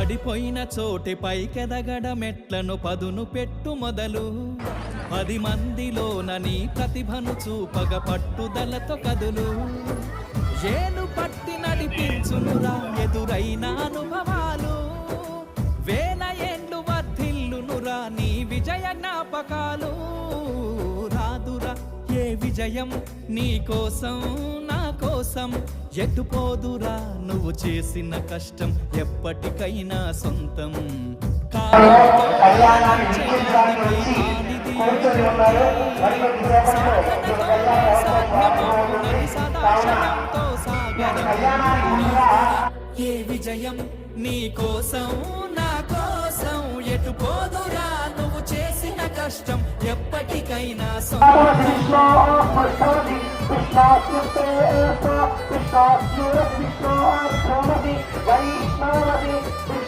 పడిపోయిన చోటి పైకెదగడ మెట్లను పదును పెట్టు మొదలు 10 మందిలోన నీ ప్రతిభను చూపగ పట్టుదలతో కదులు ఏలు పట్టి నడిపించునురా ఎదురైన అనుభవాలు వేల ఏండ్లు వర్ధిల్లునురా నీ విజయ జ్ఞాపకాలు రాదురా ఏ విజయం నీ కోసం నా కోసం ఎటుపోదురా నువ్వు చేసిన కష్టం ఎప్పటికైనా సొంతం ఏ విజయం నీ కోసం నా కోసం ఎటుపోదురా నువ్వు చేసిన కష్టం ఎప్పటికైనా సొంతం